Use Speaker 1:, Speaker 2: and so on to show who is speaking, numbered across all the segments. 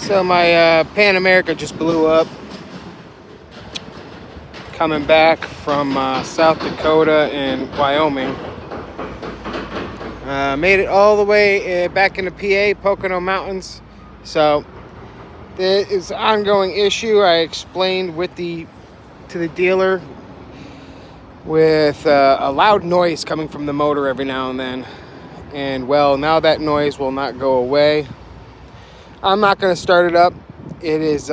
Speaker 1: So my Pan America just blew up coming back from South Dakota and Wyoming. Made it all the way back into PA, Pocono Mountains. So there is an ongoing issue. I explained to the dealer with a loud noise coming from the motor every now and then. And well, now that noise will not go away. I'm not going to start it up. It is,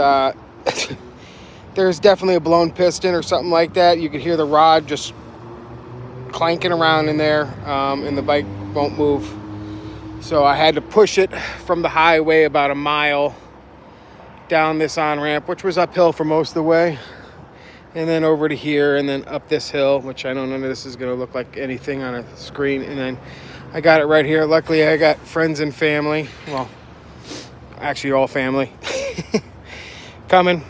Speaker 1: there's definitely a blown piston or something like that. You could hear the rod just clanking around in there, and the bike won't move. So I had to push it from the highway about a mile down this on-ramp, which was uphill for most of the way, and then over to here, and then up this hill, which I know none of this is going to look like anything on a screen, and then I got it right here. Luckily, I got friends and family. Well, actually all family coming.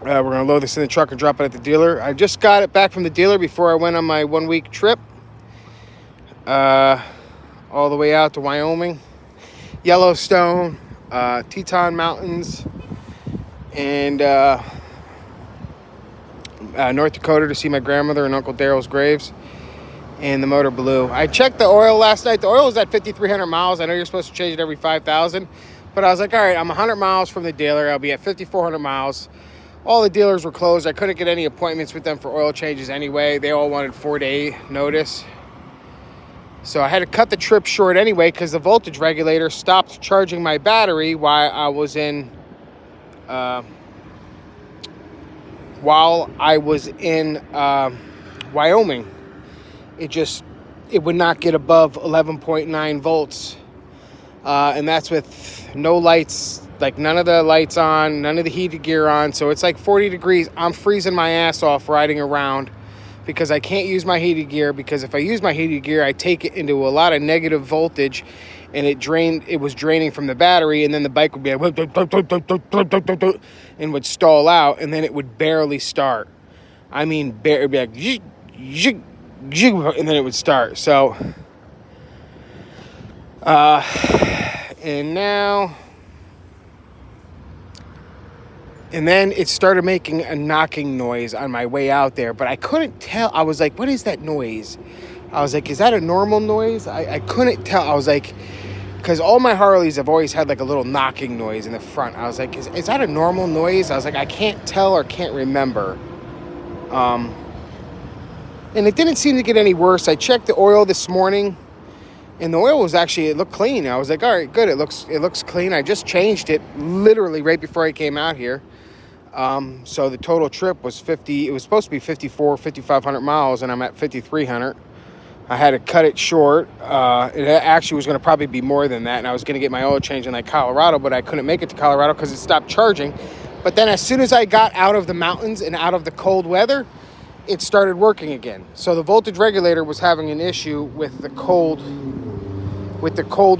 Speaker 1: We're going to load this in the truck and drop it at the dealer. I just got it back from the dealer before I went on my 1-week trip. All the way out to Wyoming, Yellowstone, Teton Mountains, and North Dakota to see my grandmother and Uncle Daryl's graves. And the motor blew. I checked the oil last night. The oil was at 5,300 miles. I know you're supposed to change it every 5,000. But I was like, all right, I'm 100 miles from the dealer. I'll be at 5,400 miles. All the dealers were closed. I couldn't get any appointments with them for oil changes anyway. They all wanted 4-day notice. So I had to cut the trip short anyway because the voltage regulator stopped charging my battery while I was in Wyoming. It would not get above 11.9 volts. And that's with no lights, like none of the lights on, none of the heated gear on. So it's like 40 degrees. I'm freezing my ass off riding around because I can't use my heated gear, because if I use my heated gear, I take it into a lot of negative voltage, and it was draining from the battery, and then the bike would be like, and would stall out, and then it would barely start. I mean, it'd be like, and then it would start. So, and then it started making a knocking noise on my way out there, but I couldn't tell. I was like, what is that noise? I was like, is that a normal noise? I couldn't tell. I was like, because all my Harleys have always had like a little knocking noise in the front. I was like, is that a normal noise? I was like, I can't tell or can't remember. And it didn't seem to get any worse. I checked the oil this morning, and the oil was it looked clean. I was like, all right, good. It looks clean. I just changed it literally right before I came out here. So the total trip was it was supposed to be 5,500 miles, and I'm at 5,300. I had to cut it short. It actually was going to probably be more than that, and I was going to get my oil change in like Colorado, but I couldn't make it to Colorado because it stopped charging. But then as soon as I got out of the mountains and out of the cold weather, it started working again. So the voltage regulator was having an issue with the cold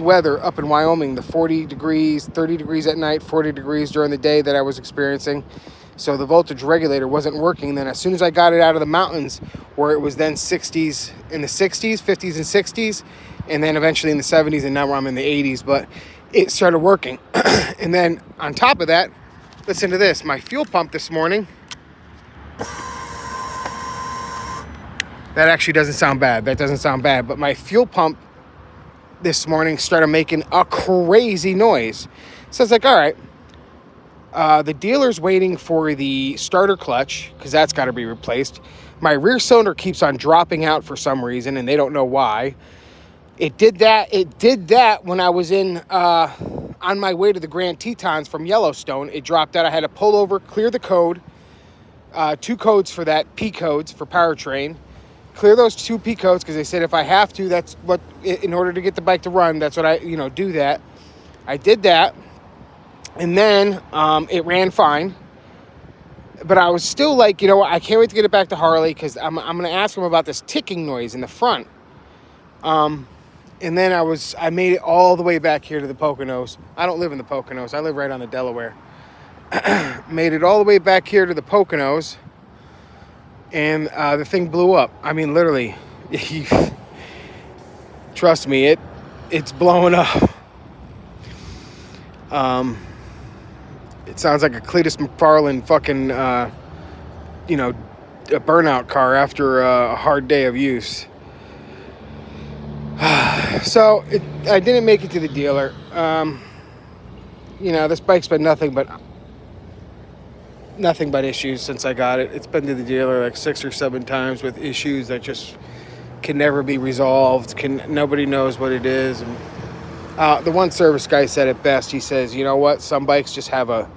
Speaker 1: weather up in Wyoming, the 40 degrees, 30 degrees at night, 40 degrees during the day that I was experiencing. So the voltage regulator wasn't working. Then as soon as I got it out of the mountains, where it was then 60s, in the 60s, 50s and 60s, and then eventually in the 70s, and now I'm in the 80s, but it started working. And then on top of that, listen to this, my fuel pump this morning, that actually doesn't sound bad. That doesn't sound bad, but my fuel pump this morning started making a crazy noise. So I was like, all right, the dealer's waiting for the starter clutch because that's got to be replaced. My rear cylinder keeps on dropping out for some reason, and they don't know why. It did that when I was on my way to the Grand Tetons from Yellowstone. It dropped out. I had to pull over, clear the code, 2 codes for that, P codes for powertrain. Clear those 2 P codes because they said if I have to, that's what, in order to get the bike to run, that's what I, do that. I did that, and then it ran fine. But I was still like, I can't wait to get it back to Harley because I'm going to ask him about this ticking noise in the front. And then I made it all the way back here to the Poconos. I don't live in the Poconos. I live right on the Delaware. Made it all the way back here to the Poconos. And the thing blew up. I mean, literally, trust me, it's blowing up. It sounds like a Cletus McFarlane fucking, you know, a burnout car after a hard day of use. So I didn't make it to the dealer. You know, this bike's been nothing but issues since I got it. It's been to the dealer like 6 or 7 times with issues that just can never be resolved. Nobody knows what it is. And the one service guy said it best. He says, you know what? Some bikes just have a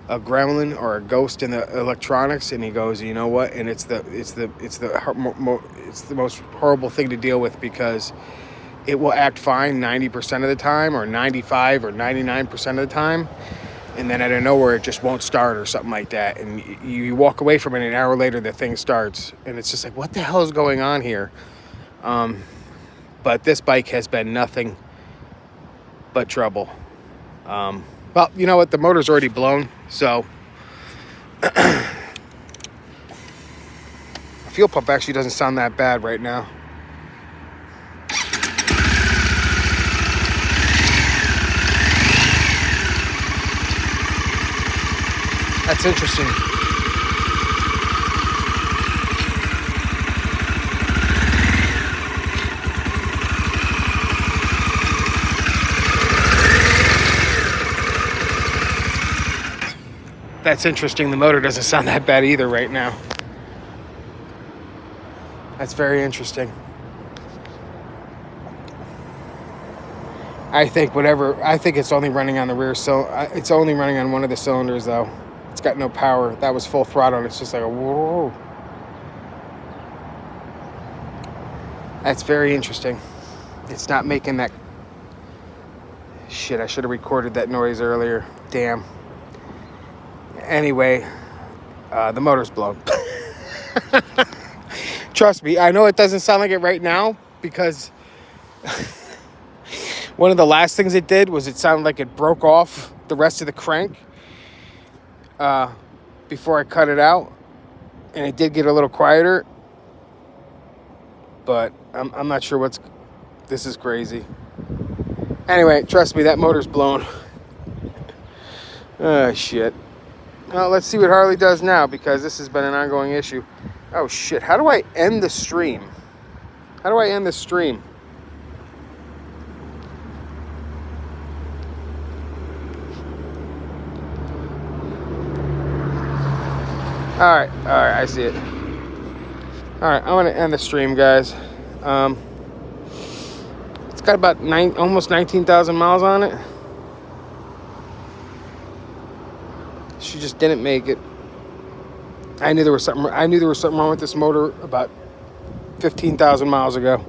Speaker 1: gremlin or a ghost in the electronics, and he goes, you know what? And it's the most horrible thing to deal with, because it will act fine 90% of the time, or 95 or 99% of the time, and then out of nowhere it just won't start or something like that, and you walk away from it, and an hour later the thing starts, and it's just like, what the hell is going on here? But this bike has been nothing but trouble. Well, you know what? The motor's already blown, so the fuel pump actually doesn't sound that bad right now. That's interesting. That's interesting. The motor doesn't sound that bad either right now. That's very interesting. I think it's only running on the rear, so it's only running on one of the cylinders though. It's got no power. That was full throttle, and it's just like a whoa. That's very interesting. It's not making that shit. I should have recorded that noise earlier. Damn. Anyway, the motor's blown. Trust me, I know it doesn't sound like it right now, because one of the last things it did was it sounded like it broke off the rest of the crank before I cut it out, and it did get a little quieter, but I'm not sure this is crazy. Anyway, trust me, that motor's blown. Oh, shit. Well, let's see what Harley does now, because this has been an ongoing issue. Oh, shit. How do I end the stream? How do I end the stream? Alright, I see it. Alright, I'm going to end the stream, guys. It's got about almost 19,000 miles on it. She just didn't make it. I knew there was something wrong with this motor about 15,000 miles ago.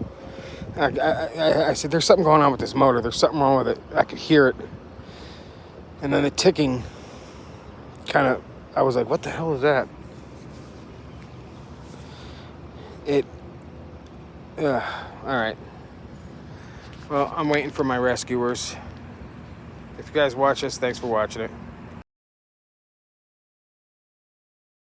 Speaker 1: I said, there's something going on with this motor. There's something wrong with it. I could hear it. And then the ticking I was like, what the hell is that? All right. Well, I'm waiting for my rescuers. If you guys watch this, thanks for watching it.